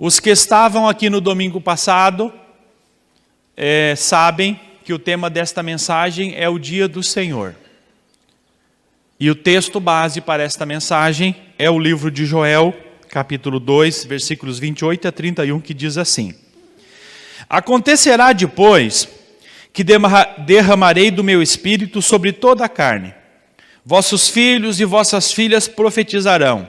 Os que estavam aqui no domingo passado sabem que o tema desta mensagem é o dia do Senhor. E o texto base para esta mensagem é o livro de Joel, capítulo 2, versículos 28 a 31, que diz assim: Acontecerá depois que derramarei do meu espírito sobre toda a carne. Vossos filhos e vossas filhas profetizarão.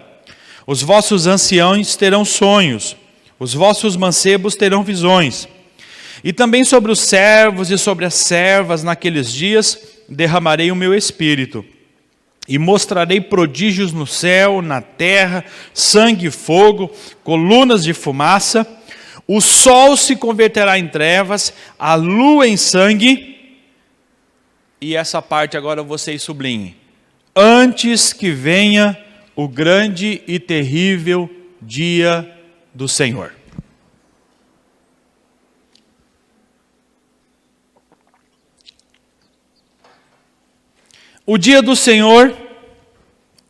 Os vossos anciãos terão sonhos. Os vossos mancebos terão visões. E também sobre os servos e sobre as servas naqueles dias derramarei o meu espírito. E mostrarei prodígios no céu, na terra, sangue e fogo, colunas de fumaça. O sol se converterá em trevas, a lua em sangue. E essa parte agora vocês sublinhem. Antes que venha o grande e terrível dia do Senhor. O dia do Senhor,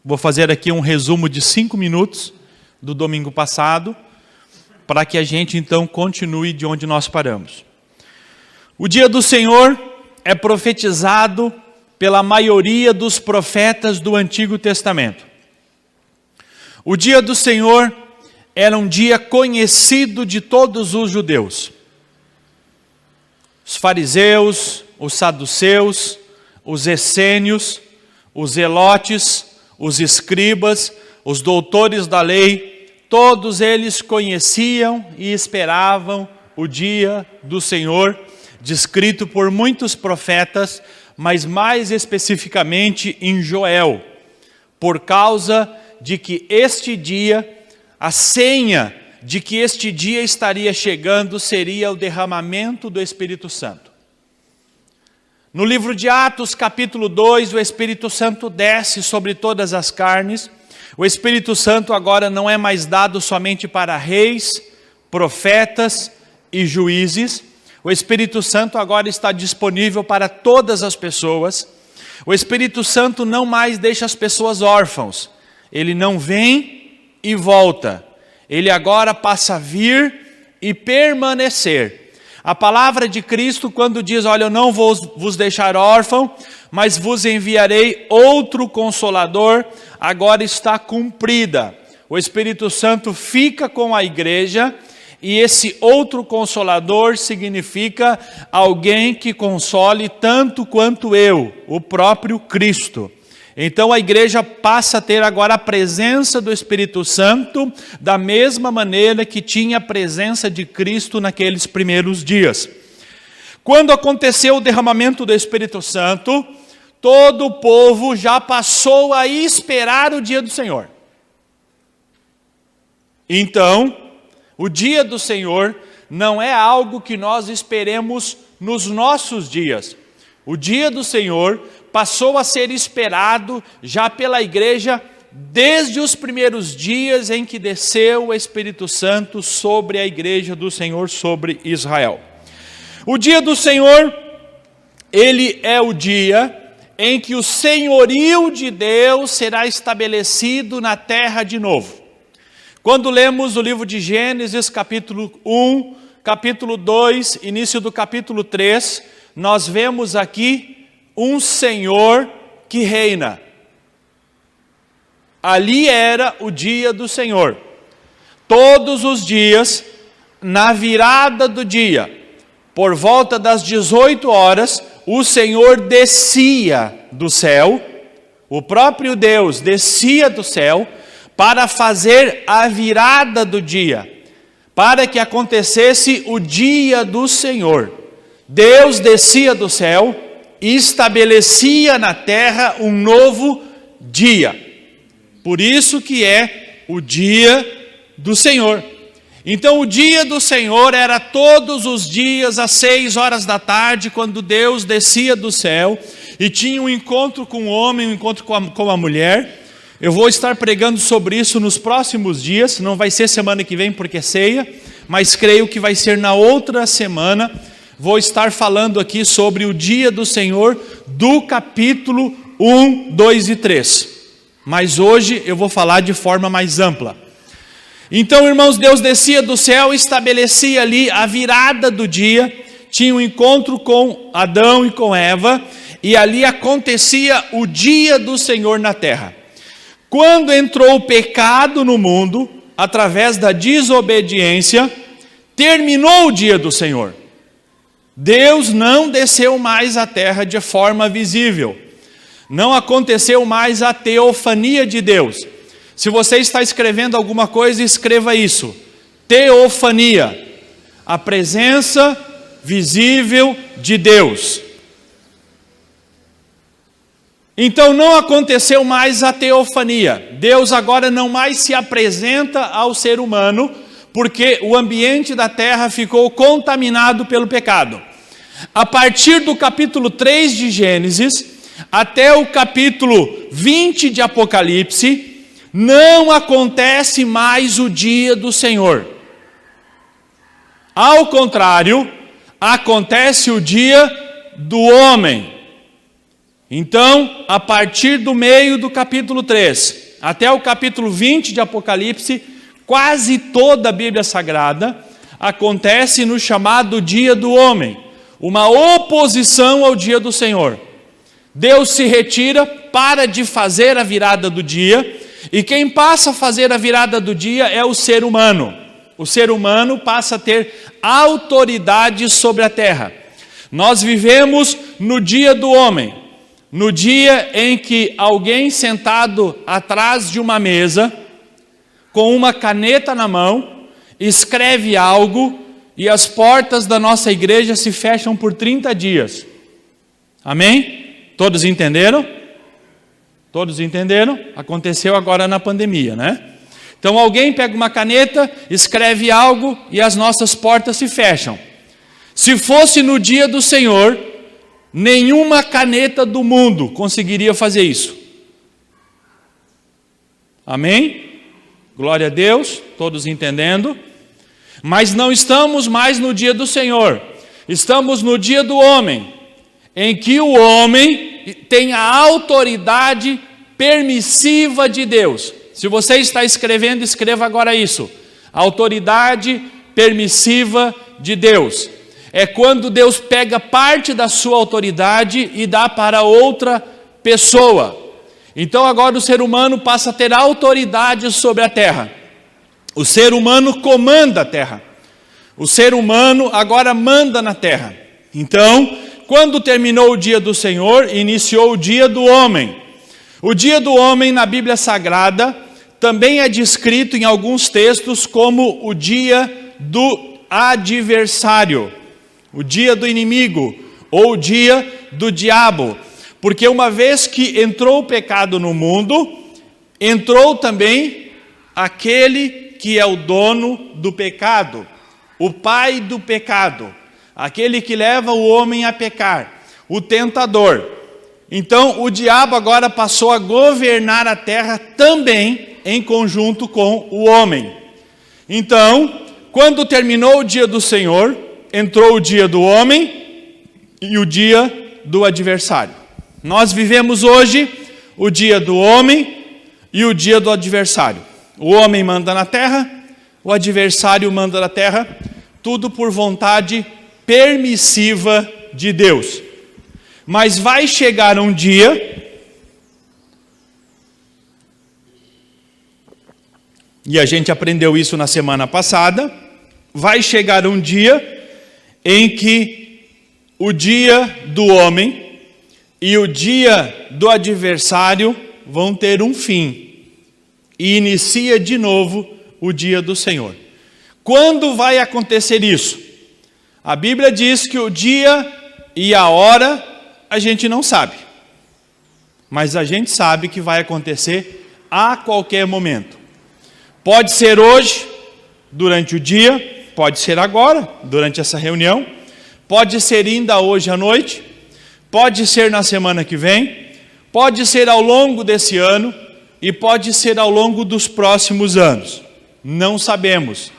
vou fazer aqui um resumo de 5 minutos do domingo passado, para que a gente então continue de onde nós paramos. O dia do Senhor é profetizado pela maioria dos profetas do Antigo Testamento. O dia do Senhor era um dia conhecido de todos os judeus. Os fariseus, os saduceus, os essênios, os zelotes, os escribas, os doutores da lei, todos eles conheciam e esperavam o dia do Senhor, descrito por muitos profetas, mas mais especificamente em Joel, por causa de que este dia, a senha de que este dia estaria chegando seria o derramamento do Espírito Santo. No livro de Atos, capítulo 2, o Espírito Santo desce sobre todas as carnes. O Espírito Santo agora não é mais dado somente para reis, profetas e juízes. O Espírito Santo agora está disponível para todas as pessoas. O Espírito Santo não mais deixa as pessoas órfãos. Ele não vem e volta. Ele agora passa a vir e permanecer. A palavra de Cristo, quando diz, olha, eu não vou vos deixar órfão, mas vos enviarei outro Consolador, agora está cumprida. O Espírito Santo fica com a igreja, e esse outro Consolador significa alguém que console tanto quanto eu, o próprio Cristo. Então a igreja passa a ter agora a presença do Espírito Santo da mesma maneira que tinha a presença de Cristo naqueles primeiros dias. Quando aconteceu o derramamento do Espírito Santo, todo o povo já passou a esperar o dia do Senhor. Então, o dia do Senhor não é algo que nós esperemos nos nossos dias. O dia do Senhor passou a ser esperado já pela igreja desde os primeiros dias em que desceu o Espírito Santo sobre a igreja do Senhor, sobre Israel. O dia do Senhor, ele é o dia em que o senhorio de Deus será estabelecido na terra de novo. Quando lemos o livro de Gênesis, capítulo 1, capítulo 2, início do capítulo 3, nós vemos aqui um Senhor que reina. Ali era o dia do Senhor. Todos os dias, na virada do dia, por volta das 18 horas, o Senhor descia do céu, o próprio Deus descia do céu, para fazer a virada do dia, para que acontecesse o dia do Senhor. Deus descia do céu e estabelecia na terra um novo dia. Por isso que é o dia do Senhor. Então o dia do Senhor era todos os dias às 6 horas da tarde, quando Deus descia do céu e tinha um encontro com o homem, um encontro com a mulher. Eu vou estar pregando sobre isso nos próximos dias, não vai ser semana que vem porque é ceia, mas creio que vai ser na outra semana. Vou estar falando aqui sobre o dia do Senhor do capítulo 1, 2 e 3. Mas hoje eu vou falar de forma mais ampla. Então, irmãos, Deus descia do céu e estabelecia ali a virada do dia, tinha um encontro com Adão e com Eva, e ali acontecia o dia do Senhor na terra. Quando entrou o pecado no mundo, através da desobediência, terminou o dia do Senhor. Deus não desceu mais à terra de forma visível. Não aconteceu mais a teofania de Deus. Se você está escrevendo alguma coisa, escreva isso. Teofania. A presença visível de Deus. Então não aconteceu mais a teofania. Deus agora não mais se apresenta ao ser humano, porque o ambiente da terra ficou contaminado pelo pecado. A partir do capítulo 3 de Gênesis, até o capítulo 20 de Apocalipse, não acontece mais o dia do Senhor. Ao contrário, acontece o dia do homem. Então, a partir do meio do capítulo 3, até o capítulo 20 de Apocalipse, quase toda a Bíblia Sagrada acontece no chamado dia do homem, uma oposição ao dia do Senhor. Deus se retira, para de fazer a virada do dia, e quem passa a fazer a virada do dia é o ser humano. O ser humano passa a ter autoridade sobre a terra. Nós vivemos no dia do homem, no dia em que alguém sentado atrás de uma mesa, com uma caneta na mão, escreve algo e as portas da nossa igreja se fecham por 30 dias. Amém? Todos entenderam? Todos entenderam? Aconteceu agora na pandemia, né? Então alguém pega uma caneta, escreve algo e as nossas portas se fecham. Se fosse no dia do Senhor, nenhuma caneta do mundo conseguiria fazer isso. Amém? Glória a Deus, todos entendendo. Mas não estamos mais no dia do Senhor. Estamos no dia do homem, em que o homem tem a autoridade permissiva de Deus. Se você está escrevendo, escreva agora isso. Autoridade permissiva de Deus. É quando Deus pega parte da sua autoridade e dá para outra pessoa. Então agora o ser humano passa a ter autoridade sobre a terra. O ser humano comanda a terra. O ser humano agora manda na terra. Então, quando terminou o dia do Senhor, iniciou o dia do homem. O dia do homem na Bíblia Sagrada também é descrito em alguns textos como o dia do adversário, o dia do inimigo, ou o dia do diabo. Porque uma vez que entrou o pecado no mundo, entrou também aquele que é o dono do pecado, o pai do pecado, aquele que leva o homem a pecar, o tentador. Então o diabo agora passou a governar a terra também em conjunto com o homem. Então, quando terminou o dia do Senhor, entrou o dia do homem e o dia do adversário. Nós vivemos hoje o dia do homem e o dia do adversário. O homem manda na terra, o adversário manda na terra, tudo por vontade permissiva de Deus. Mas vai chegar um dia, e a gente aprendeu isso na semana passada, vai chegar um dia em que o dia do homem e o dia do adversário vão ter um fim. E inicia de novo o dia do Senhor. Quando vai acontecer isso? A Bíblia diz que o dia e a hora a gente não sabe. Mas a gente sabe que vai acontecer a qualquer momento. Pode ser hoje, durante o dia, pode ser agora, durante essa reunião, pode ser ainda hoje à noite, pode ser na semana que vem, pode ser ao longo desse ano e pode ser ao longo dos próximos anos. Não sabemos.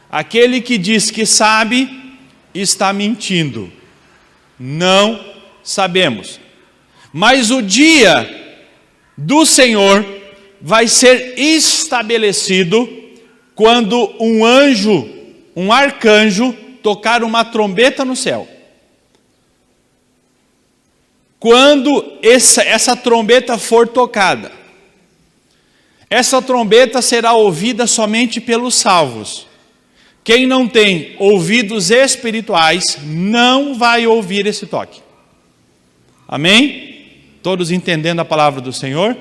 Aquele que diz que sabe, está mentindo. Não sabemos. Mas o dia do Senhor vai ser estabelecido quando um anjo, um arcanjo, tocar uma trombeta no céu. Quando essa trombeta for tocada, essa trombeta será ouvida somente pelos salvos. Quem não tem ouvidos espirituais não vai ouvir esse toque. Amém? Todos entendendo a palavra do Senhor?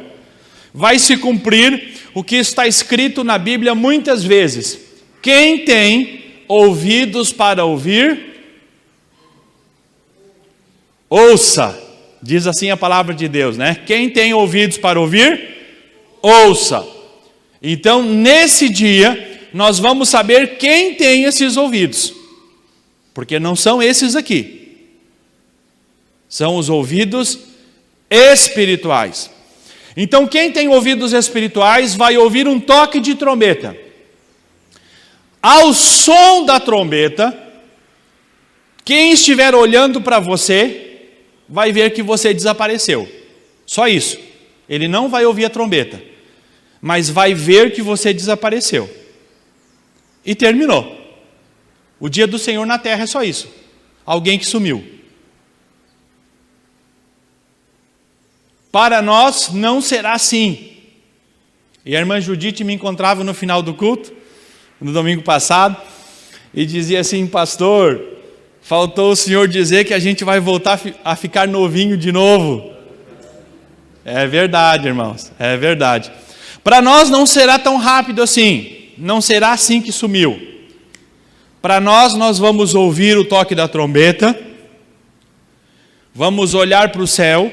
Vai se cumprir o que está escrito na Bíblia muitas vezes. Quem tem ouvidos para ouvir, ouça. Diz assim a palavra de Deus, né? Quem tem ouvidos para ouvir, ouça. Então, nesse dia, nós vamos saber quem tem esses ouvidos. Porque não são esses aqui. São os ouvidos espirituais. Então, quem tem ouvidos espirituais vai ouvir um toque de trombeta. Ao som da trombeta, quem estiver olhando para você vai ver que você desapareceu. Só isso. Ele não vai ouvir a trombeta, mas vai ver que você desapareceu. E terminou. O dia do Senhor na terra é só isso. Alguém que sumiu. Para nós não será assim. E a irmã Judite me encontrava no final do culto, no domingo passado, e dizia assim: pastor, faltou o senhor dizer que a gente vai voltar a ficar novinho de novo. É verdade, irmãos, é verdade. Para nós não será tão rápido assim, não será assim que sumiu. Para nós vamos ouvir o toque da trombeta, vamos olhar para o céu,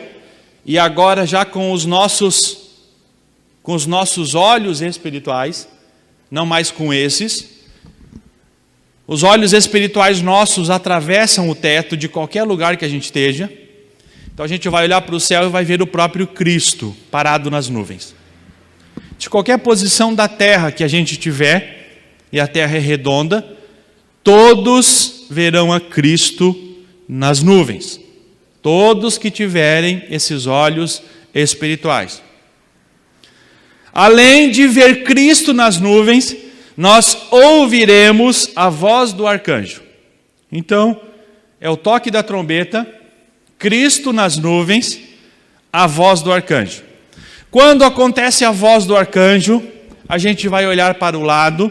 e agora já com os nossos olhos espirituais, não mais com esses. Os olhos espirituais nossos atravessam o teto de qualquer lugar que a gente esteja. Então a gente vai olhar para o céu e vai ver o próprio Cristo parado nas nuvens. De qualquer posição da terra que a gente tiver, e a terra é redonda, todos verão a Cristo nas nuvens. Todos que tiverem esses olhos espirituais. Além de ver Cristo nas nuvens, nós ouviremos a voz do arcanjo. Então, é o toque da trombeta, Cristo nas nuvens, a voz do arcanjo. Quando acontece a voz do arcanjo, a gente vai olhar para o lado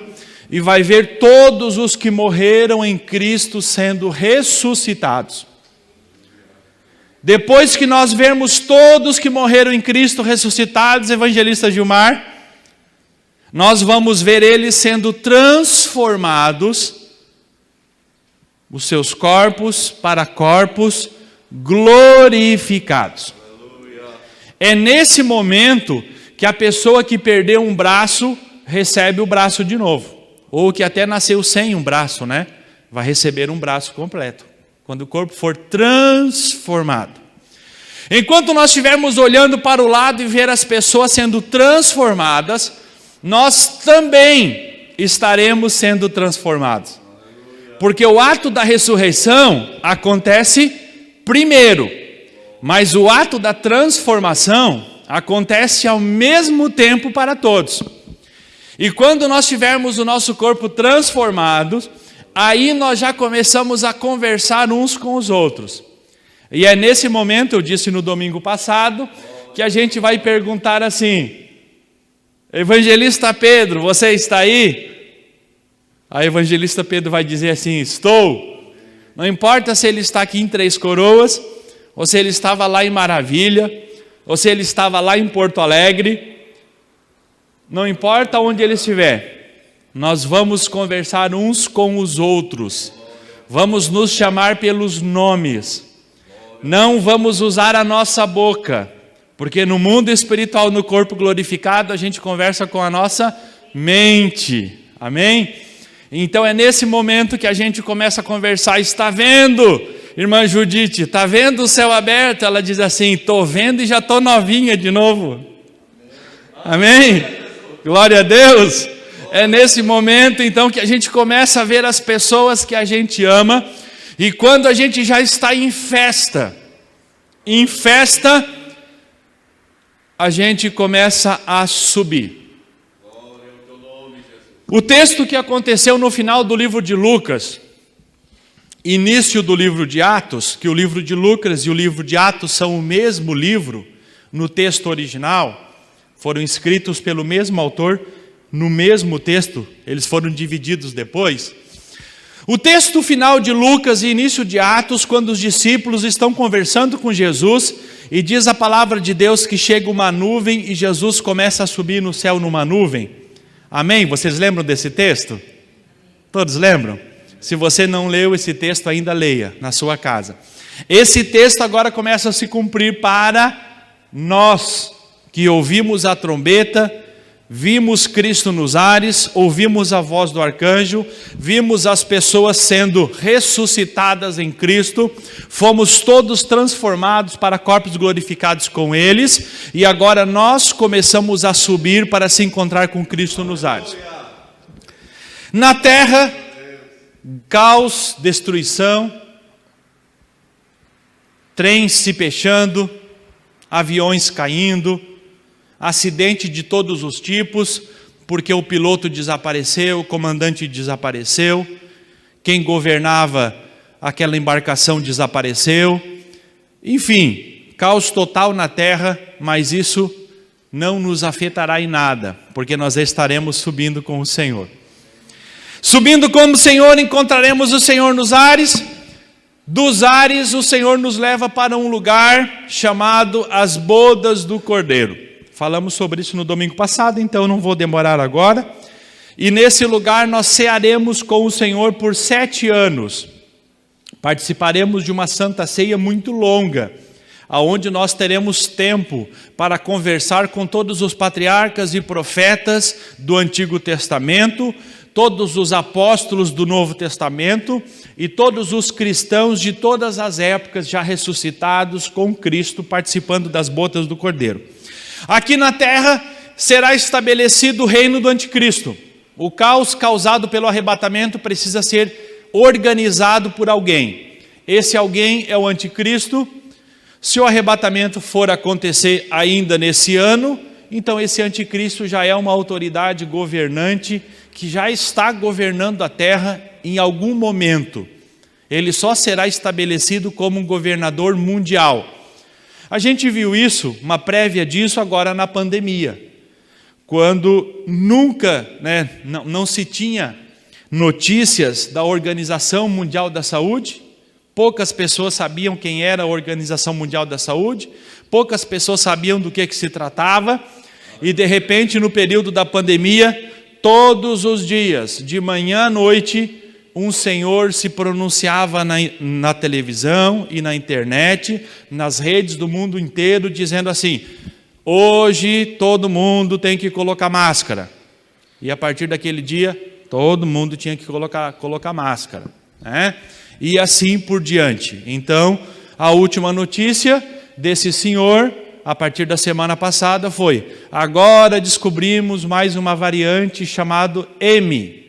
e vai ver todos os que morreram em Cristo sendo ressuscitados. Depois que nós vermos todos que morreram em Cristo ressuscitados, evangelista Gilmar, nós vamos ver eles sendo transformados, os seus corpos para corpos glorificados. É nesse momento que a pessoa que perdeu um braço recebe o braço de novo. Ou que até nasceu sem um braço, né? Vai receber um braço completo. Quando o corpo for transformado. Enquanto nós estivermos olhando para o lado e ver as pessoas sendo transformadas, nós também estaremos sendo transformados. Porque o ato da ressurreição acontece primeiro, mas o ato da transformação acontece ao mesmo tempo para todos. E quando nós tivermos o nosso corpo transformado, aí nós já começamos a conversar uns com os outros. E é nesse momento, eu disse no domingo passado, que a gente vai perguntar assim: evangelista Pedro, você está aí? A evangelista Pedro vai dizer assim: estou. Não importa se ele está aqui em Três Coroas, ou se ele estava lá em Maravilha, ou se ele estava lá em Porto Alegre, não importa onde ele estiver, nós vamos conversar uns com os outros, vamos nos chamar pelos nomes, não vamos usar a nossa boca, porque no mundo espiritual, no corpo glorificado, a gente conversa com a nossa mente, amém? Então é nesse momento que a gente começa a conversar. Está vendo, irmã Judite, está vendo o céu aberto? Ela diz assim: estou vendo e já estou novinha de novo. Amém? Glória a Deus. É nesse momento então que a gente começa a ver as pessoas que a gente ama. E quando a gente já está em festa, a gente começa a subir. O texto que aconteceu no final do livro de Lucas, início do livro de Atos, que o livro de Lucas e o livro de Atos são o mesmo livro no texto original, foram escritos pelo mesmo autor no mesmo texto, eles foram divididos depois. O texto final de Lucas e início de Atos, quando os discípulos estão conversando com Jesus, e diz a palavra de Deus que chega uma nuvem e Jesus começa a subir no céu numa nuvem. Amém? Vocês lembram desse texto? Todos lembram? Se você não leu esse texto, ainda leia na sua casa. Esse texto agora começa a se cumprir para nós, que ouvimos a trombeta, vimos Cristo nos ares, ouvimos a voz do arcanjo, vimos as pessoas sendo ressuscitadas em Cristo, fomos todos transformados para corpos glorificados com eles, e agora nós começamos a subir para se encontrar com Cristo nos ares. Na terra, caos, destruição, trens se fechando, aviões caindo, acidente de todos os tipos, porque o piloto desapareceu, o comandante desapareceu, quem governava aquela embarcação desapareceu, enfim, caos total na terra, mas isso não nos afetará em nada, porque nós estaremos subindo com o Senhor. Subindo com o Senhor, encontraremos o Senhor nos ares. Dos ares, o Senhor nos leva para um lugar chamado as bodas do Cordeiro. Falamos sobre isso no domingo passado, então não vou demorar agora. E nesse lugar nós cearemos com o Senhor por 7 anos. Participaremos de uma santa ceia muito longa, aonde nós teremos tempo para conversar com todos os patriarcas e profetas do Antigo Testamento, todos os apóstolos do Novo Testamento e todos os cristãos de todas as épocas já ressuscitados com Cristo, participando das bodas do Cordeiro. Aqui na terra será estabelecido o reino do anticristo. O caos causado pelo arrebatamento precisa ser organizado por alguém. Esse alguém é o anticristo. Se o arrebatamento for acontecer ainda nesse ano, então esse anticristo já é uma autoridade governante que já está governando a terra em algum momento. Ele só será estabelecido como um governador mundial. A gente viu isso, uma prévia disso agora na pandemia, quando nunca, não se tinha notícias da Organização Mundial da Saúde, poucas pessoas sabiam quem era a Organização Mundial da Saúde, poucas pessoas sabiam do que se tratava, e de repente no período da pandemia, todos os dias, de manhã à noite, um senhor se pronunciava na televisão e na internet, nas redes do mundo inteiro, dizendo assim: hoje todo mundo tem que colocar máscara. E a partir daquele dia, todo mundo tinha que colocar máscara, né? E assim por diante. Então, a última notícia desse senhor, a partir da semana passada, foi: agora descobrimos mais uma variante chamada M,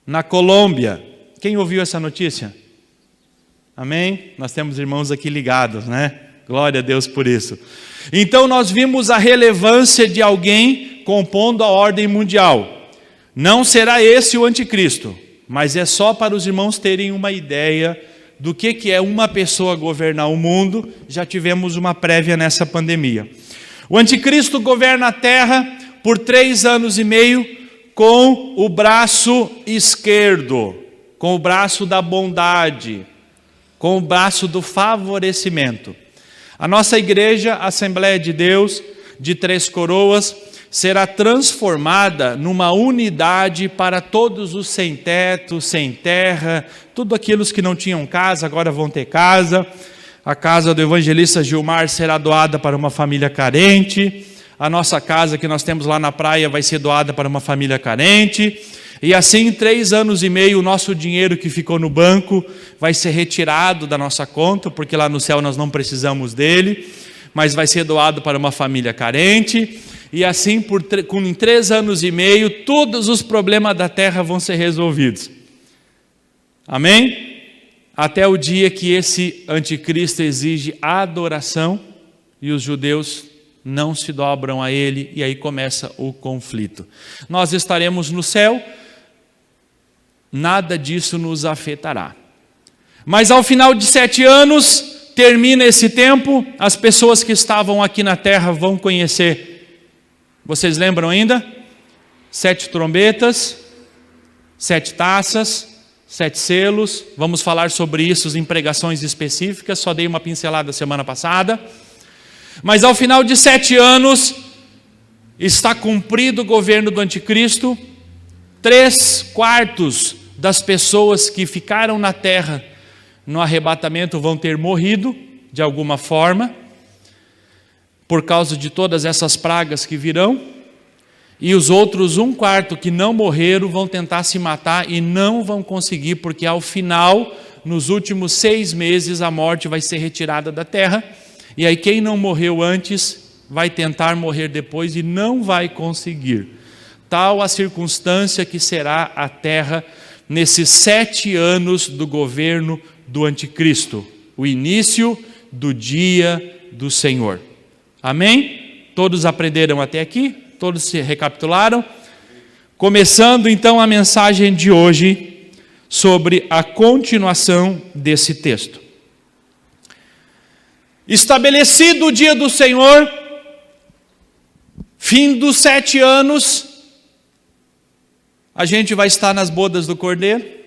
na Colômbia. Quem ouviu essa notícia? Amém? Nós temos irmãos aqui ligados, né? Glória a Deus por isso. Então nós vimos a relevância de alguém compondo a ordem mundial. Não será esse o anticristo, mas é só para os irmãos terem uma ideia do que é uma pessoa governar o mundo. Já tivemos uma prévia nessa pandemia. O anticristo governa a terra por 3 anos e meio, com o braço esquerdo, com o braço da bondade, com o braço do favorecimento. A nossa igreja, Assembleia de Deus, de Três Coroas, será transformada numa unidade para todos os sem teto, sem terra, tudo aqueles que não tinham casa, agora vão ter casa. A casa do evangelista Gilmar será doada para uma família carente. A nossa casa que nós temos lá na praia vai ser doada para uma família carente. E assim, em 3 anos e meio, o nosso dinheiro que ficou no banco vai ser retirado da nossa conta, porque lá no céu nós não precisamos dele, mas vai ser doado para uma família carente. E assim, em 3 anos e meio, todos os problemas da terra vão ser resolvidos. Amém? Até o dia que esse anticristo exige adoração e os judeus não se dobram a ele, e aí começa o conflito. Nós estaremos no céu, nada disso nos afetará. Mas ao final de 7 anos, termina esse tempo, as pessoas que estavam aqui na terra vão conhecer. Vocês lembram ainda? 7 trombetas, 7 taças, 7 selos. Vamos falar sobre isso em pregações específicas, só dei uma pincelada semana passada. Mas ao final de 7 anos, está cumprido o governo do anticristo. 3/4 das pessoas que ficaram na terra no arrebatamento vão ter morrido de alguma forma, por causa de todas essas pragas que virão, e os outros 1/4 que não morreram vão tentar se matar e não vão conseguir, porque ao final, nos últimos 6 meses, a morte vai ser retirada da terra, e aí quem não morreu antes vai tentar morrer depois e não vai conseguir. Tal a circunstância que será a terra nesses 7 anos do governo do anticristo, o início do dia do Senhor. Amém? Todos aprenderam até aqui? Todos se recapitularam? Começando então a mensagem de hoje sobre a continuação desse texto. Estabelecido o dia do Senhor, fim dos 7 anos, a gente vai estar nas bodas do Cordeiro.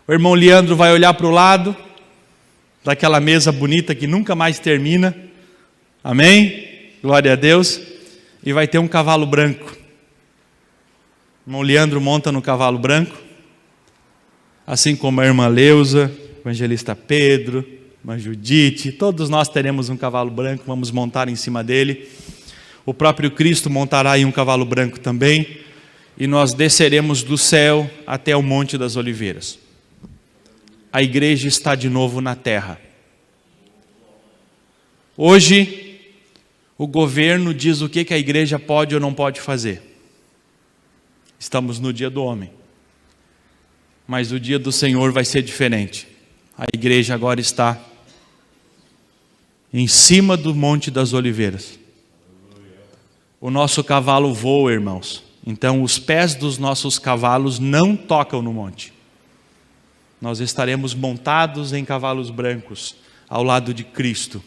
O irmão Leandro vai olhar para o lado daquela mesa bonita que nunca mais termina. Amém? Glória a Deus. E vai ter um cavalo branco. O irmão Leandro monta no cavalo branco, assim como a irmã Leusa, o evangelista Pedro, a irmã Judite. Todos nós teremos um cavalo branco, vamos montar em cima dele. O próprio Cristo montará em um cavalo branco também. E nós desceremos do céu até o Monte das Oliveiras. A igreja está de novo na terra. Hoje, o governo diz o que a igreja pode ou não pode fazer. Estamos no dia do homem. Mas o dia do Senhor vai ser diferente. A igreja agora está em cima do Monte das Oliveiras. O nosso cavalo voa, irmãos. Então, os pés dos nossos cavalos não tocam no monte. Nós estaremos montados em cavalos brancos, ao lado de Cristo.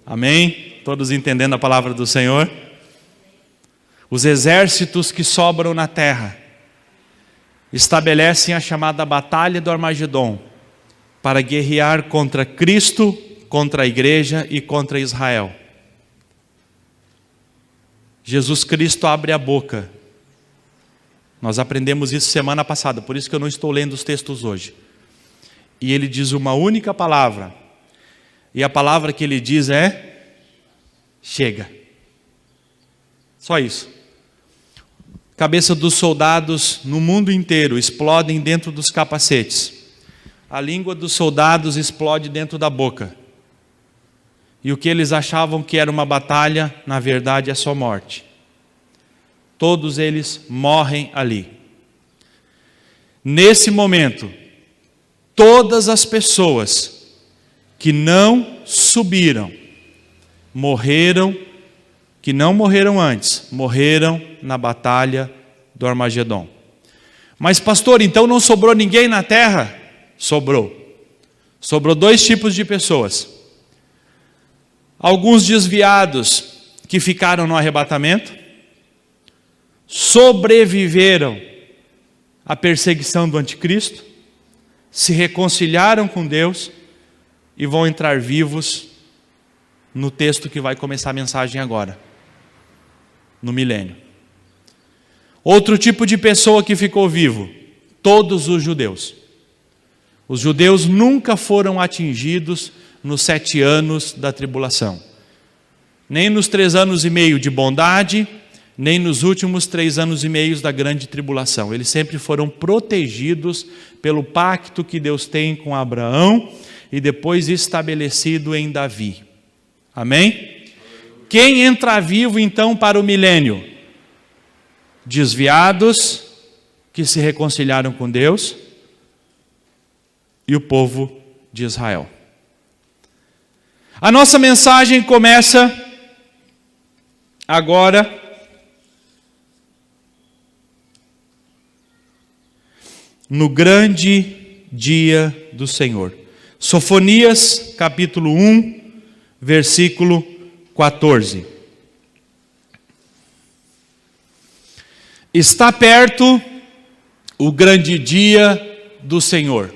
Amém? Todos entendendo a palavra do Senhor? Os exércitos que sobram na terra estabelecem a chamada Batalha do Armagedon, para guerrear contra Cristo, contra a igreja e contra Israel. Jesus Cristo abre a boca. Nós aprendemos isso semana passada, por isso que eu não estou lendo os textos hoje. E ele diz uma única palavra. E a palavra que ele diz é: chega. Só isso. Cabeça dos soldados no mundo inteiro explodem dentro dos capacetes. A língua dos soldados explode dentro da boca. E o que eles achavam que era uma batalha, na verdade é só morte. Todos eles morrem ali. Nesse momento, todas as pessoas que não subiram, morreram, que não morreram antes, morreram na batalha do Armagedon. Mas pastor, então não sobrou ninguém na terra? Sobrou. Sobrou 2 tipos de pessoas. Alguns desviados que ficaram no arrebatamento, sobreviveram à perseguição do anticristo, se reconciliaram com Deus e vão entrar vivos no texto que vai começar a mensagem agora, no milênio. Outro tipo de pessoa que ficou vivo, todos os judeus. Os judeus nunca foram atingidos nos 7 anos da tribulação, nem nos 3 anos e meio de bondade, nem nos últimos 3 anos e meio da grande tribulação. Eles sempre foram protegidos pelo pacto que Deus tem com Abraão e depois estabelecido em Davi. Amém? Quem entra vivo então para o milênio? Desviados que se reconciliaram com Deus e o povo de Israel. A nossa mensagem começa agora no grande dia do Senhor. Sofonias, capítulo 1, versículo 14. Está perto o grande dia do Senhor.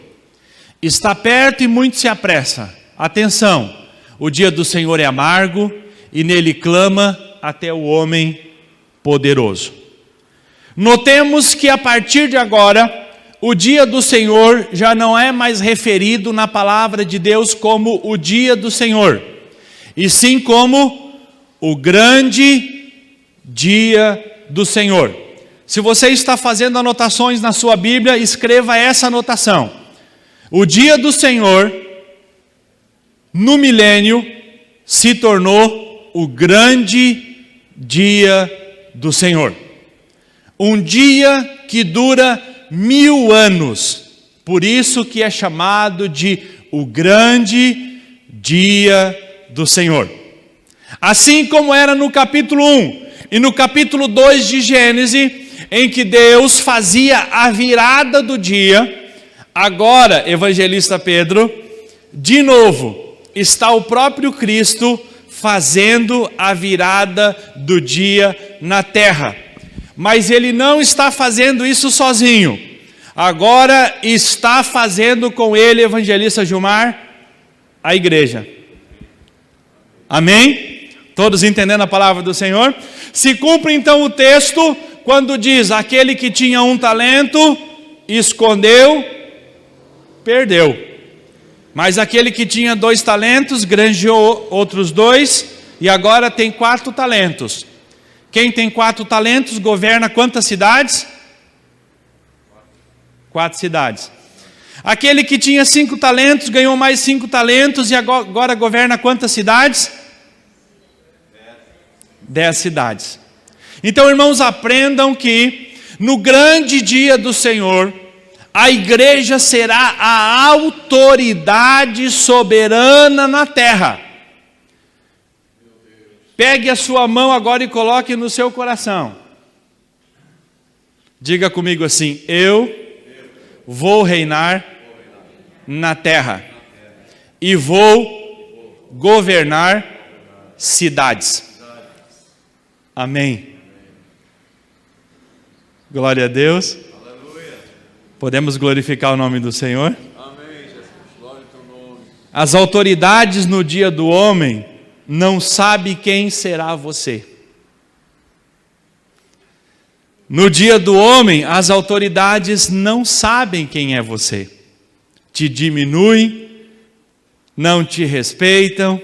Está perto e muito se apressa. Atenção! O dia do Senhor é amargo e nele clama até o homem poderoso. Notemos que a partir de agora, o dia do Senhor já não é mais referido na palavra de Deus como o dia do Senhor, e sim como o grande dia do Senhor. Se você está fazendo anotações na sua Bíblia, escreva essa anotação. O dia do Senhor, no milênio, se tornou o grande dia do Senhor. Um dia que dura 1000 anos. Por isso que é chamado de o grande dia do Senhor. Assim como era no capítulo 1 e no capítulo 2 de Gênesis, em que Deus fazia a virada do dia, agora, evangelista Pedro, de novo, está o próprio Cristo fazendo a virada do dia na terra. Mas Ele não está fazendo isso sozinho. Agora está fazendo com Ele, evangelista Gilmar, a igreja. Amém? Todos entendendo a palavra do Senhor? Se cumpre então o texto, quando diz, aquele que tinha 1 talento, escondeu, perdeu. Mas aquele que tinha 2 talentos, granjeou outros 2, e agora tem 4 talentos. Quem tem 4 talentos, governa quantas cidades? 4 cidades. Aquele que tinha 5 talentos, ganhou mais 5 talentos, e agora governa quantas cidades? 10 cidades. Então, irmãos, aprendam que no grande dia do Senhor, a igreja será a autoridade soberana na terra. Pegue a sua mão agora e coloque no seu coração. Diga comigo assim: eu vou reinar na terra e vou governar cidades. Amém. Glória a Deus. Podemos glorificar o nome do Senhor? Amém, Jesus. Glória ao teu nome. As autoridades no dia do homem não sabem quem será você. No dia do homem, as autoridades não sabem quem é você. Te diminuem, não te respeitam,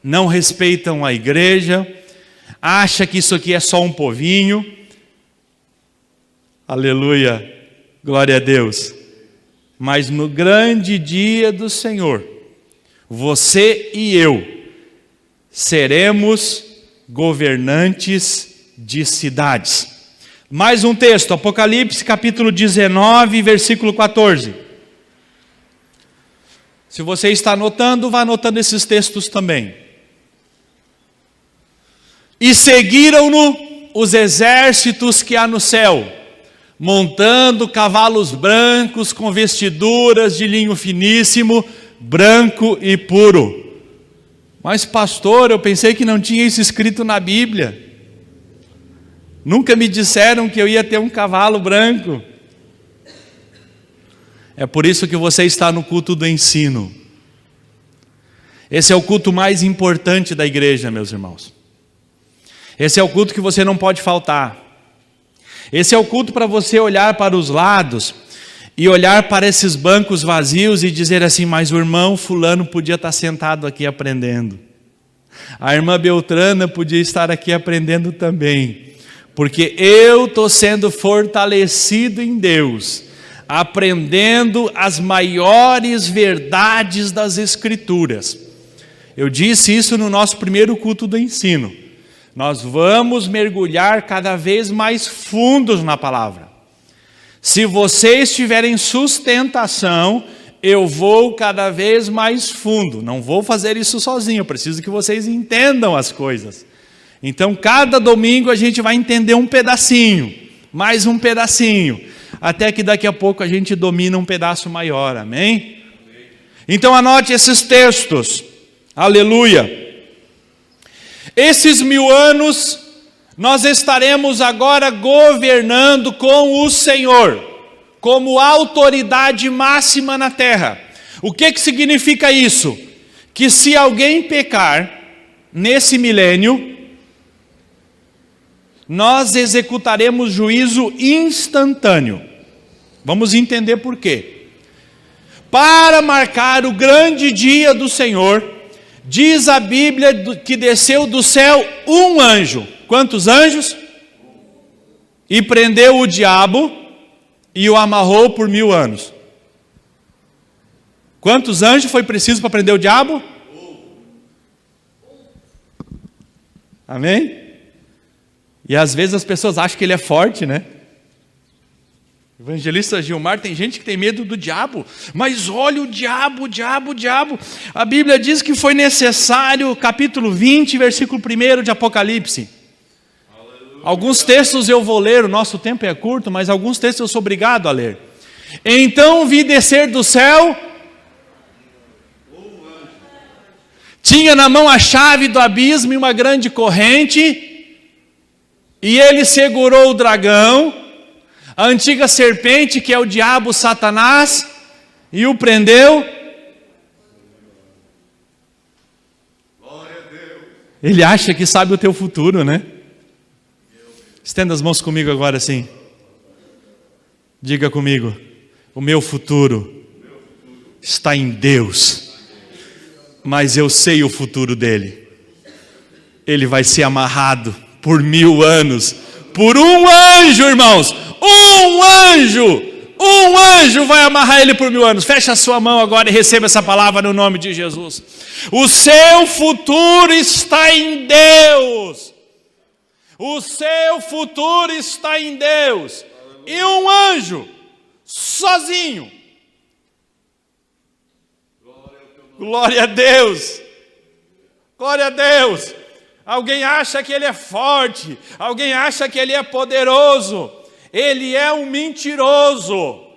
não respeitam a igreja, acha que isso aqui é só um povinho. Aleluia. Glória a Deus. Mas no grande dia do Senhor, você e eu seremos governantes de cidades. Mais um texto, Apocalipse capítulo 19, versículo 14. Se você está anotando, vá anotando esses textos também. E seguiram-no os exércitos que há no céu, montando cavalos brancos com vestiduras de linho finíssimo, branco e puro. Mas pastor, eu pensei que não tinha isso escrito na Bíblia. Nunca me disseram que eu ia ter um cavalo branco. É por isso que você está no culto do ensino. Esse é o culto mais importante da igreja, meus irmãos. Esse é o culto que você não pode faltar. Esse é o culto para você olhar para os lados e olhar para esses bancos vazios e dizer assim: mas o irmão fulano podia estar sentado aqui aprendendo. A irmã Beltrana podia estar aqui aprendendo também. Porque eu estou sendo fortalecido em Deus, aprendendo as maiores verdades das Escrituras. Eu disse isso no nosso primeiro culto do ensino. Nós vamos mergulhar cada vez mais fundos na palavra. Se você estiver em sustentação, eu vou cada vez mais fundo. Não vou fazer isso sozinho, eu preciso que vocês entendam as coisas. Então, cada domingo a gente vai entender um pedacinho, mais um pedacinho, até que daqui a pouco a gente domina um pedaço maior, amém? Então anote esses textos, aleluia. Esses 1000 anos, nós estaremos agora governando com o Senhor, como autoridade máxima na terra. O que significa isso? Que se alguém pecar nesse milênio, nós executaremos juízo instantâneo. Vamos entender por quê. Para marcar o grande dia do Senhor, diz a Bíblia que desceu do céu um anjo. Quantos anjos? E prendeu o diabo e o amarrou por 1000 anos. Quantos anjos foi preciso para prender o diabo? Amém? E às vezes as pessoas acham que ele é forte, né? Evangelista Gilmar, tem gente que tem medo do diabo, mas olha o diabo. A Bíblia diz que foi necessário, capítulo 20, versículo 1 de Apocalipse. Aleluia. Alguns textos eu vou ler, o nosso tempo é curto, mas alguns textos eu sou obrigado a ler. Então vi descer do céu, tinha na mão a chave do abismo e uma grande corrente, e ele segurou o dragão, a antiga serpente, que é o diabo, Satanás, e o prendeu. Glória a Deus. Ele acha que sabe o teu futuro, né? Estenda as mãos comigo agora assim. Diga comigo: o meu futuro está em Deus, mas eu sei o futuro dele. Ele vai ser amarrado por 1000 anos, por um anjo, irmãos. Um anjo vai amarrar ele por 1000 anos. Fecha a sua mão agora e receba essa palavra no nome de Jesus. O seu futuro está em Deus. O seu futuro está em Deus. E um anjo, sozinho. Glória a Deus. Glória a Deus. Alguém acha que ele é forte. Alguém acha que ele é poderoso. Ele é um mentiroso.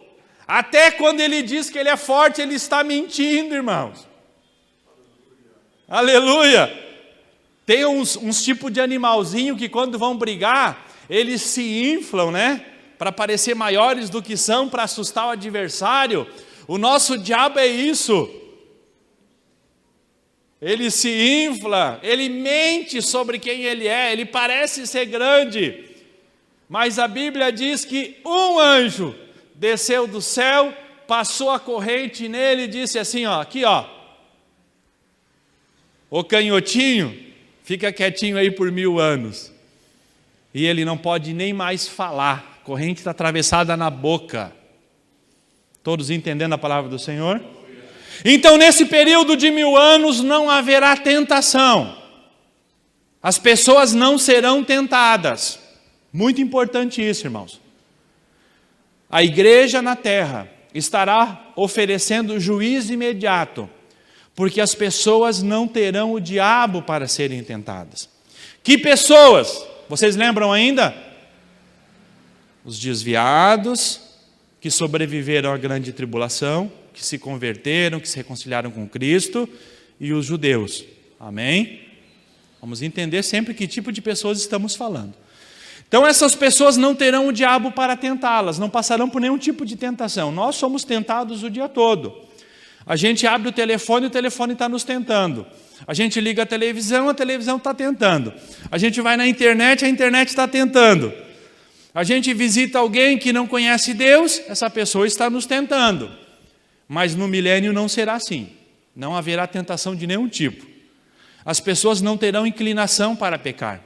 Até quando ele diz que ele é forte, ele está mentindo, irmãos. Aleluia. Tem uns tipos de animalzinho que quando vão brigar, eles se inflam, né? Para parecer maiores do que são, para assustar o adversário. O nosso diabo é isso. Ele se infla, ele mente sobre quem ele é, ele parece ser grande. Mas a Bíblia diz que um anjo desceu do céu, passou a corrente nele e disse assim, ó, aqui ó, o canhotinho, fica quietinho aí por 1000 anos. E ele não pode nem mais falar, a corrente está atravessada na boca. Todos entendendo a palavra do Senhor? Então nesse período de 1000 anos não haverá tentação. As pessoas não serão tentadas. Muito importante isso, irmãos. A igreja na terra estará oferecendo juízo imediato, porque as pessoas não terão o diabo para serem tentadas. Que pessoas? Vocês lembram ainda? Os desviados, que sobreviveram à grande tribulação, que se converteram, que se reconciliaram com Cristo, e os judeus. Amém? Vamos entender sempre que tipo de pessoas estamos falando. Então essas pessoas não terão o diabo para tentá-las, não passarão por nenhum tipo de tentação. Nós somos tentados o dia todo. A gente abre o telefone está nos tentando. A gente liga a televisão está tentando. A gente vai na internet, a internet está tentando. A gente visita alguém que não conhece Deus, essa pessoa está nos tentando. Mas no milênio não será assim. Não haverá tentação de nenhum tipo. As pessoas não terão inclinação para pecar.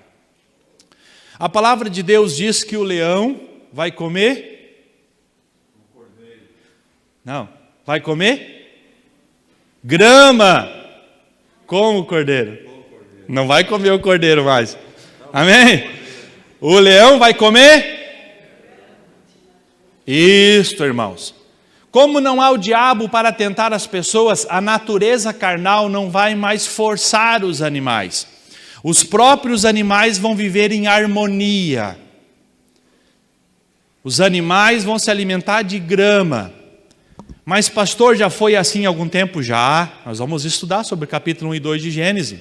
A palavra de Deus diz que o leão vai comer? Não, vai comer grama com o cordeiro. Não vai comer o cordeiro mais. Amém? O leão vai comer? Isto, irmãos. Como não há o diabo para tentar as pessoas, a natureza carnal não vai mais forçar os animais. Os próprios animais vão viver em harmonia. Os animais vão se alimentar de grama. Mas pastor, já foi assim há algum tempo? Já. Nós vamos estudar sobre o capítulo 1 e 2 de Gênesis.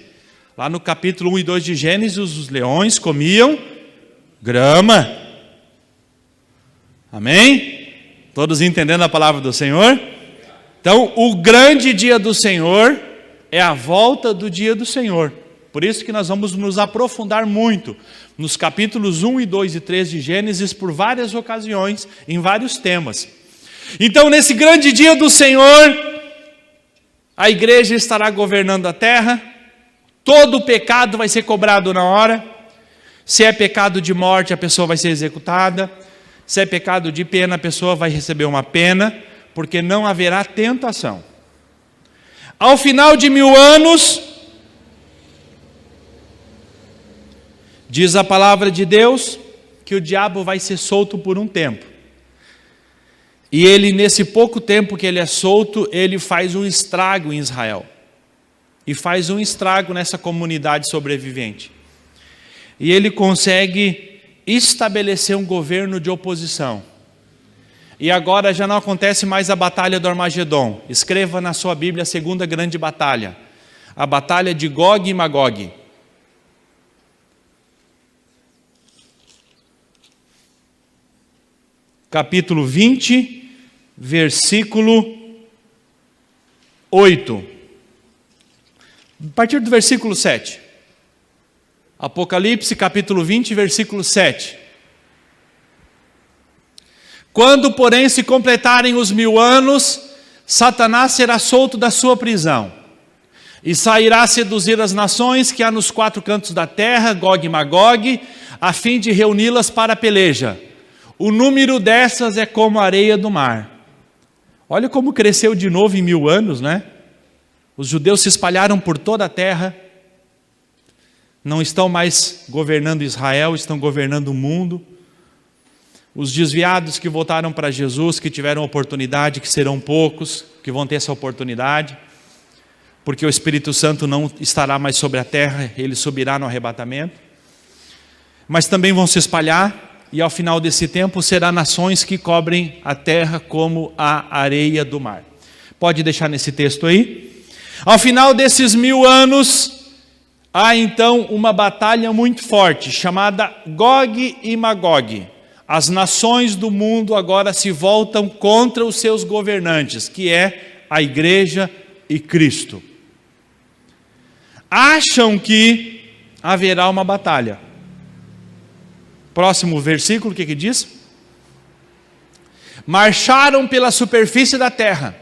Lá no capítulo 1 e 2 de Gênesis, os leões comiam grama. Amém? Todos entendendo a palavra do Senhor? Então, o grande dia do Senhor é a volta do dia do Senhor. Por isso que nós vamos nos aprofundar muito nos capítulos 1 e 2 e 3 de Gênesis por várias ocasiões, em vários temas. Então, nesse grande dia do Senhor, a igreja estará governando a terra, todo o pecado vai ser cobrado na hora. Se é pecado de morte, a pessoa vai ser executada. Se é pecado de pena, a pessoa vai receber uma pena, porque não haverá tentação. Ao final de 1000 anos, diz a palavra de Deus, que o diabo vai ser solto por um tempo. E ele, nesse pouco tempo que ele é solto, ele faz um estrago em Israel. E faz um estrago nessa comunidade sobrevivente. E ele consegue estabelecer um governo de oposição. E agora já não acontece mais a batalha do Armagedon. Escreva na sua Bíblia a segunda grande batalha. A batalha de Gog e Magog. Capítulo 20, versículo 8. A partir do versículo 7. Apocalipse, capítulo 20, versículo 7. Quando, porém, se completarem os 1000 anos, Satanás será solto da sua prisão e sairá a seduzir as nações que há nos 4 cantos da terra, Gog e Magog, a fim de reuni-las para a peleja. O número dessas é como a areia do mar. Olha como cresceu de novo em 1000 anos, né? Os judeus se espalharam por toda a terra, não estão mais governando Israel, estão governando o mundo. Os desviados que voltaram para Jesus, que tiveram oportunidade, que serão poucos, que vão ter essa oportunidade, porque o Espírito Santo não estará mais sobre a terra, ele subirá no arrebatamento. Mas também vão se espalhar, e ao final desse tempo será nações que cobrem a terra como a areia do mar. Pode deixar nesse texto aí. Ao final desses 1000 anos, há então uma batalha muito forte, chamada Gog e Magog. As nações do mundo agora se voltam contra os seus governantes, que é a igreja e Cristo. Acham que haverá uma batalha. Próximo versículo, o que diz? Marcharam pela superfície da terra,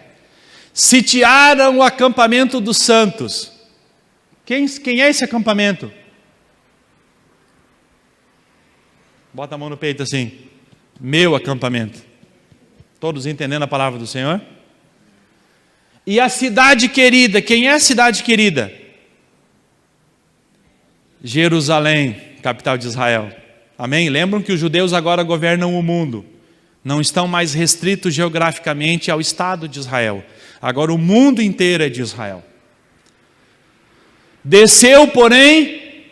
sitiaram o acampamento dos santos. Quem é esse acampamento? Bota a mão no peito assim. Meu acampamento. Todos entendendo a palavra do Senhor? E a cidade querida, quem é a cidade querida? Jerusalém, capital de Israel. Amém? Lembram que os judeus agora governam o mundo. Não estão mais restritos geograficamente ao Estado de Israel. Agora o mundo inteiro é de Israel. Desceu, porém,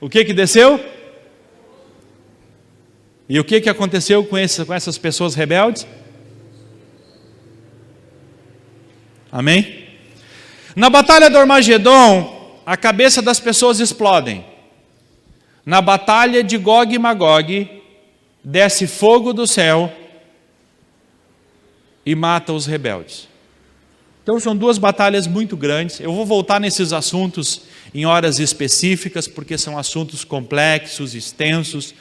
o que desceu? E o que aconteceu com essas pessoas rebeldes? Amém? Na batalha do Armagedon, a cabeça das pessoas explodem. Na batalha de Gog e Magog, desce fogo do céu e mata os rebeldes. Então são 2 batalhas muito grandes. Eu vou voltar nesses assuntos em horas específicas, porque são assuntos complexos, extensos.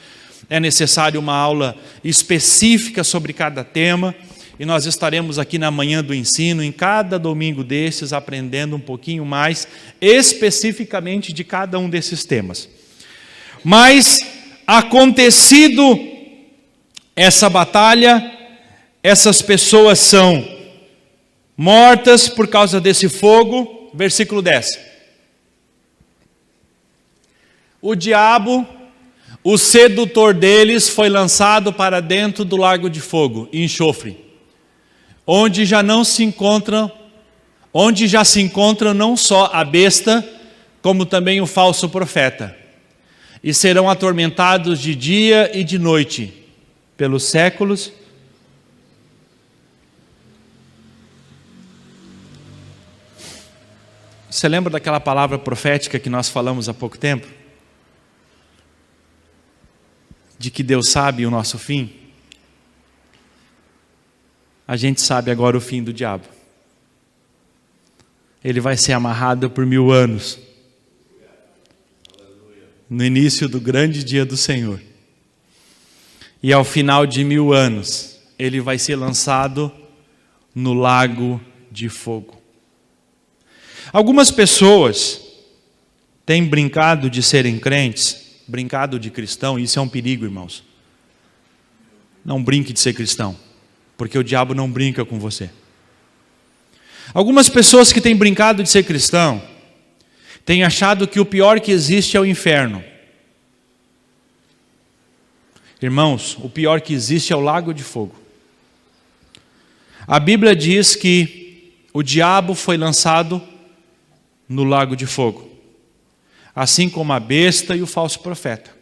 É necessário uma aula específica sobre cada tema. E nós estaremos aqui na manhã do ensino, em cada domingo desses, aprendendo um pouquinho mais especificamente de cada um desses temas. Mas, acontecido essa batalha, essas pessoas são mortas por causa desse fogo. Versículo 10. O diabo, O sedutor deles foi lançado para dentro do lago de fogo e enxofre, onde já se encontram não só a besta, como também o falso profeta, e serão atormentados de dia e de noite, pelos séculos. Você lembra daquela palavra profética que nós falamos há pouco tempo? De que Deus sabe o nosso fim? A gente sabe agora o fim do diabo. Ele vai ser amarrado por 1000 anos. No início do grande dia do Senhor. E ao final de 1000 anos, ele vai ser lançado no lago de fogo. Algumas pessoas têm brincado de serem crentes, brincado de cristão, e isso é um perigo, irmãos. Não brinque de ser cristão, porque o diabo não brinca com você. Algumas pessoas que têm brincado de ser cristão, têm achado que o pior que existe é o inferno. Irmãos, o pior que existe é o lago de fogo. A Bíblia diz que o diabo foi lançado no lago de fogo, assim como a besta e o falso profeta.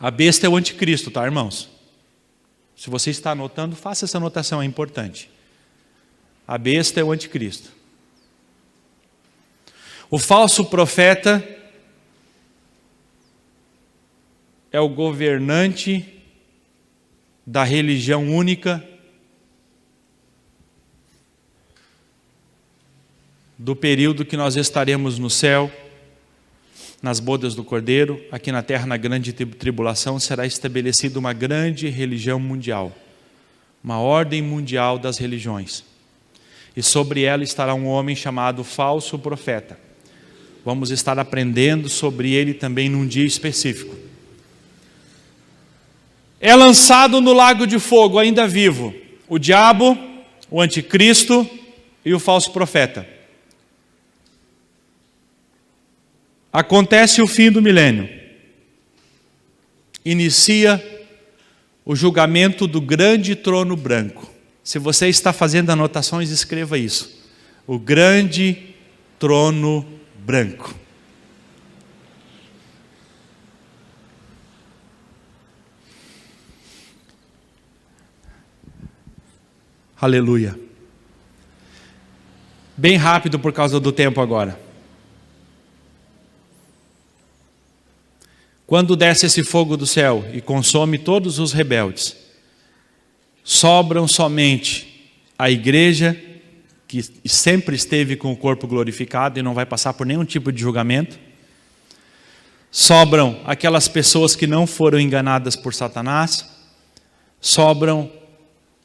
A besta é o anticristo, tá, irmãos? Se você está anotando, faça essa anotação, é importante. A besta é o anticristo. O falso profeta é o governante da religião única do período que nós estaremos no céu, nas bodas do Cordeiro. Aqui na terra, na grande tribulação, será estabelecida uma grande religião mundial, uma ordem mundial das religiões, e sobre ela estará um homem chamado falso profeta. Vamos estar aprendendo sobre ele também num dia específico. É lançado no lago de fogo, ainda vivo, o diabo, o anticristo e o falso profeta. Acontece o fim do milênio. Inicia o julgamento do grande trono branco. Se você está fazendo anotações, escreva isso. O grande trono branco. Aleluia. Bem rápido por causa do tempo agora. Quando desce esse fogo do céu e consome todos os rebeldes, sobram somente a igreja, que sempre esteve com o corpo glorificado e não vai passar por nenhum tipo de julgamento. Sobram aquelas pessoas que não foram enganadas por Satanás. Sobram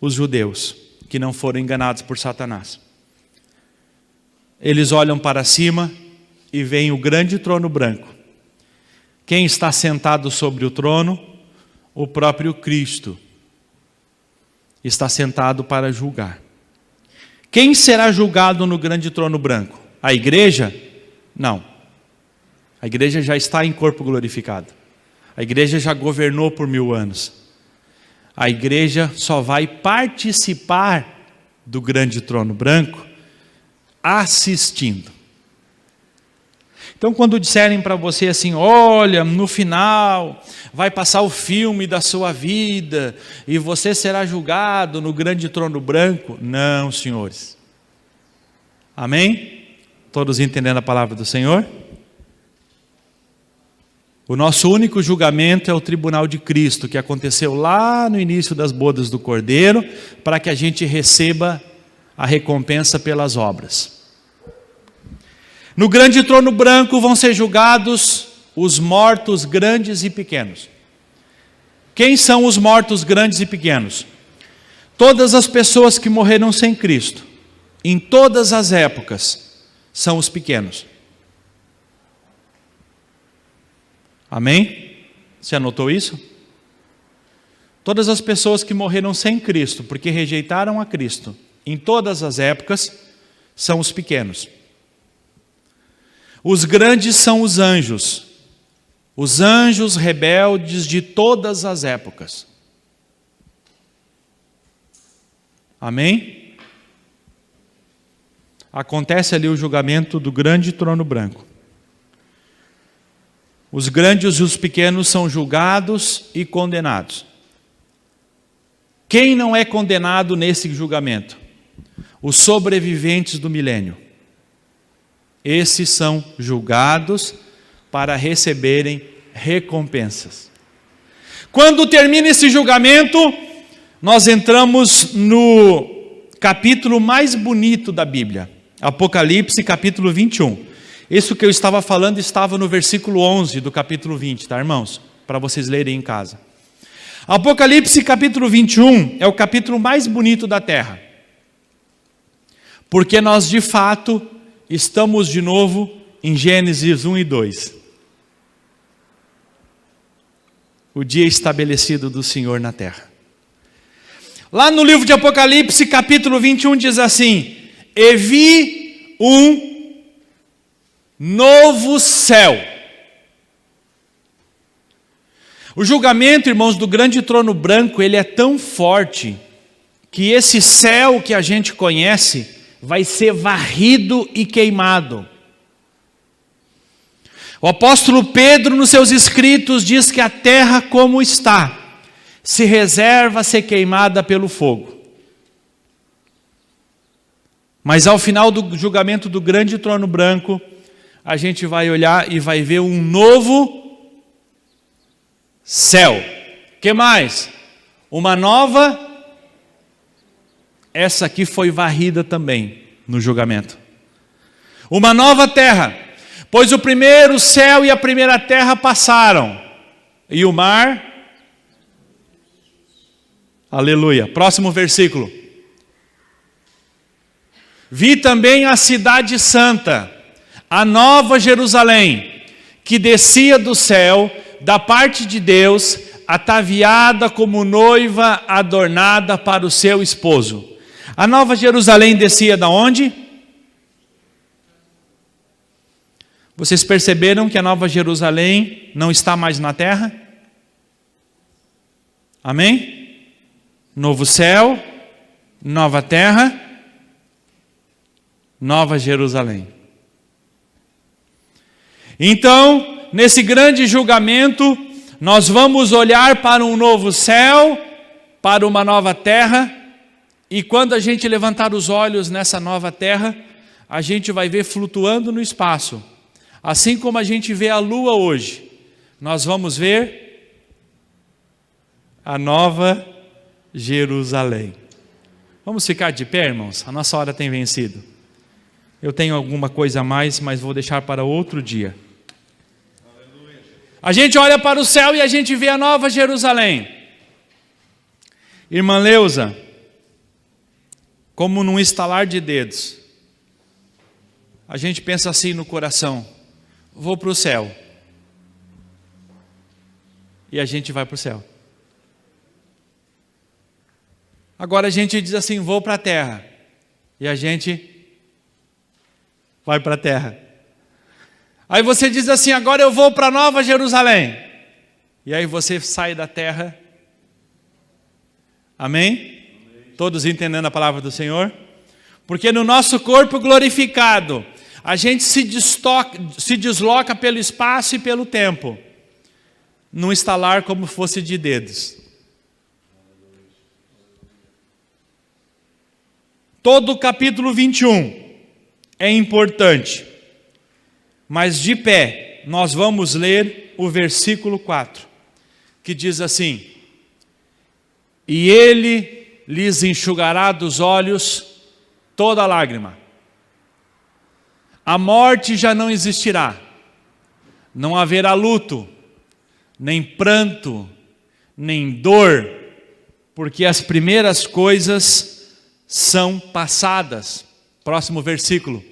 os judeus que não foram enganados por Satanás. Eles olham para cima e veem o grande trono branco. Quem está sentado sobre o trono? O próprio Cristo está sentado para julgar. Quem será julgado no grande trono branco? A igreja? Não. A igreja já está em corpo glorificado. A igreja já governou por 1000 anos. A igreja só vai participar do grande trono branco assistindo. Então, quando disserem para você assim, olha, no final vai passar o filme da sua vida e você será julgado no grande trono branco. Não, senhores. Amém? Todos entendendo a palavra do Senhor? O nosso único julgamento é o tribunal de Cristo, que aconteceu lá no início das bodas do Cordeiro, para que a gente receba a recompensa pelas obras. No grande trono branco vão ser julgados os mortos grandes e pequenos. Quem são os mortos grandes e pequenos? Todas as pessoas que morreram sem Cristo, em todas as épocas, são os pequenos. Amém? Você anotou isso? Todas as pessoas que morreram sem Cristo, porque rejeitaram a Cristo, em todas as épocas, são os pequenos. Os grandes são os anjos, os anjos rebeldes de todas as épocas. Amém? Acontece ali o julgamento do grande trono branco. Os grandes e os pequenos são julgados e condenados. Quem não é condenado nesse julgamento? Os sobreviventes do milênio. Esses são julgados para receberem recompensas. Quando termina esse julgamento, nós entramos no capítulo mais bonito da Bíblia, Apocalipse, capítulo 21. Isso que eu estava falando estava no versículo 11 do capítulo 20, tá, irmãos? Para vocês lerem em casa. Apocalipse, capítulo 21, é o capítulo mais bonito da terra. Porque nós, de fato, estamos de novo em Gênesis 1 e 2. O dia estabelecido do Senhor na terra. Lá no livro de Apocalipse, capítulo 21, diz assim: E vi um novo céu. O julgamento, irmãos, do grande trono branco, ele é tão forte, que esse céu que a gente conhece, vai ser varrido e queimado. O apóstolo Pedro, nos seus escritos, diz que a terra como está, se reserva a ser queimada pelo fogo. Mas ao final do julgamento do grande trono branco, a gente vai olhar e vai ver um novo céu. Que mais? Uma nova. Essa aqui foi varrida também no julgamento. Uma nova terra, pois o primeiro céu e a primeira terra passaram, e o mar. Aleluia. Próximo versículo. Vi também a cidade santa, a nova Jerusalém, que descia do céu, da parte de Deus, ataviada como noiva adornada para o seu esposo. A nova Jerusalém descia da onde? Vocês perceberam que a nova Jerusalém não está mais na terra? Amém? Novo céu, nova terra, nova Jerusalém. Então, nesse grande julgamento, nós vamos olhar para um novo céu, para uma nova terra, e quando a gente levantar os olhos nessa nova terra, a gente vai ver flutuando no espaço. Assim como a gente vê a lua hoje, nós vamos ver a nova Jerusalém. Vamos ficar de pé, irmãos? A nossa hora tem vencido. Eu tenho alguma coisa a mais, mas vou deixar para outro dia. A gente olha para o céu e a gente vê a nova Jerusalém. Irmã Leusa, como num estalar de dedos, a gente pensa assim no coração: vou para o céu. E a gente vai para o céu. Agora a gente diz assim: vou para a terra. E a gente vai para a terra. Aí você diz assim: agora eu vou para Nova Jerusalém. E aí você sai da terra. Amém? Todos entendendo a palavra do Senhor? Porque no nosso corpo glorificado, a gente se desloca pelo espaço e pelo tempo, num estalar como fosse de dedos. Todo o capítulo 21 é importante, mas de pé nós vamos ler o versículo 4, que diz assim: e ele lhes enxugará dos olhos toda lágrima. A morte já não existirá, não haverá luto, nem pranto, nem dor, porque as primeiras coisas são passadas. Próximo versículo.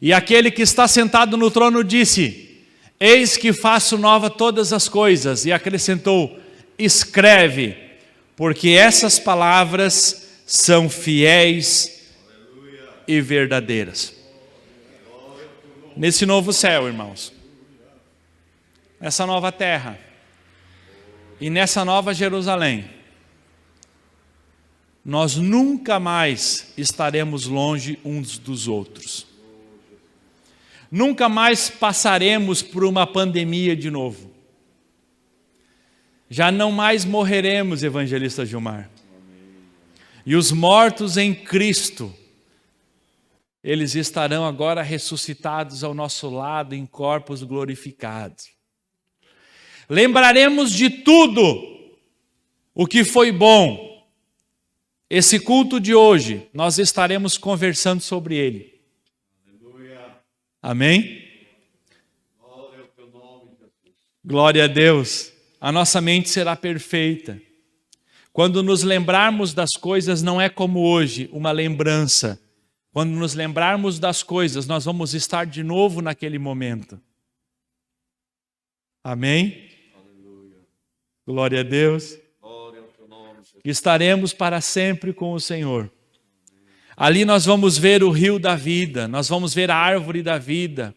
E aquele que está sentado no trono disse: eis que faço nova todas as coisas, e acrescentou: escreve, porque essas palavras são fiéis e verdadeiras. Nesse novo céu, irmãos, nessa nova terra e nessa nova Jerusalém, nós nunca mais estaremos longe uns dos outros. Nunca mais passaremos por uma pandemia de novo. Já não mais morreremos, evangelista Gilmar. E os mortos em Cristo, eles estarão agora ressuscitados ao nosso lado em corpos glorificados. Lembraremos de tudo o que foi bom. Esse culto de hoje, nós estaremos conversando sobre ele. Aleluia. Amém? Glória ao teu nome, Jesus. Glória a Deus. A nossa mente será perfeita. Quando nos lembrarmos das coisas, não é como hoje, uma lembrança. Quando nos lembrarmos das coisas, nós vamos estar de novo naquele momento. Amém? Aleluia. Glória a Deus. Glória ao teu nome, Jesus. Estaremos para sempre com o Senhor. Ali nós vamos ver o rio da vida, nós vamos ver a árvore da vida,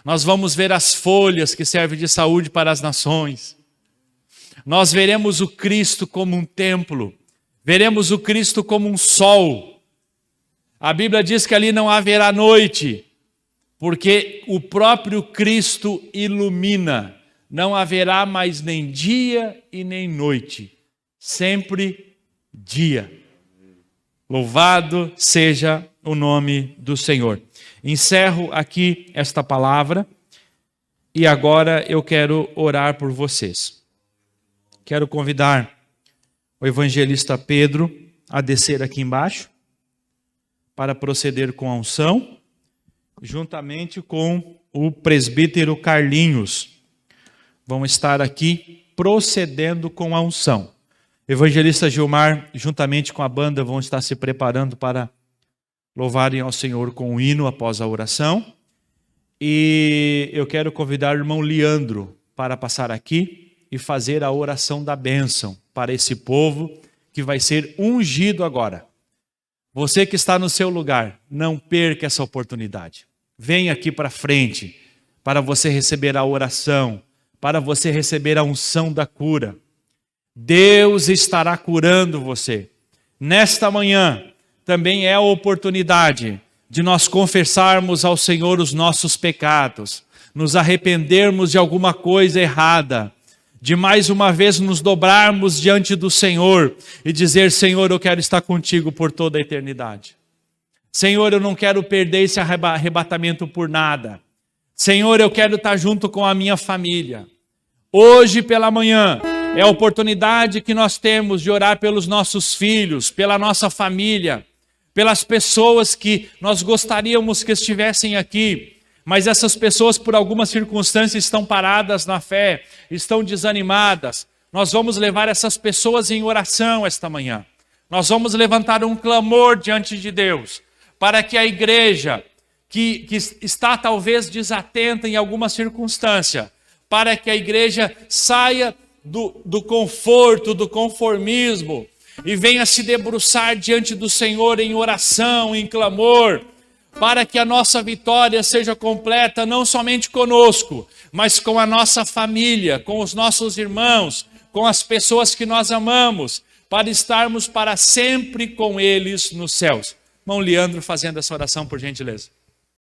nós vamos ver as folhas que servem de saúde para as nações. Nós veremos o Cristo como um templo, veremos o Cristo como um sol. A Bíblia diz que ali não haverá noite, porque o próprio Cristo ilumina. Não haverá mais nem dia e nem noite, sempre dia. Louvado seja o nome do Senhor. Encerro aqui esta palavra e agora eu quero orar por vocês. Quero convidar o evangelista Pedro a descer aqui embaixo para proceder com a unção, juntamente com o presbítero Carlinhos. Vão estar aqui procedendo com a unção. Evangelista Gilmar, juntamente com a banda, vão estar se preparando para louvarem ao Senhor com o hino após a oração. E eu quero convidar o irmão Leandro para passar aqui e fazer a oração da bênção para esse povo que vai ser ungido agora. Você que está no seu lugar, não perca essa oportunidade. Venha aqui para frente para você receber a oração, para você receber a unção da cura. Deus estará curando você. Nesta manhã também é a oportunidade de nós confessarmos ao Senhor os nossos pecados, nos arrependermos de alguma coisa errada, de mais uma vez nos dobrarmos diante do Senhor e dizer: Senhor, eu quero estar contigo por toda a eternidade. Senhor, eu não quero perder esse arrebatamento por nada. Senhor, eu quero estar junto com a minha família. Hoje pela manhã é a oportunidade que nós temos de orar pelos nossos filhos, pela nossa família, pelas pessoas que nós gostaríamos que estivessem aqui, mas essas pessoas por alguma circunstância estão paradas na fé, estão desanimadas. Nós vamos levar essas pessoas em oração esta manhã. Nós vamos levantar um clamor diante de Deus, para que a igreja que está talvez desatenta em alguma circunstância, para que a igreja saia do conforto, do conformismo, e venha se debruçar diante do Senhor em oração, em clamor, para que a nossa vitória seja completa, não somente conosco, mas com a nossa família, com os nossos irmãos, com as pessoas que nós amamos, para estarmos para sempre com eles nos céus. Irmão Leandro, fazendo essa oração, por gentileza.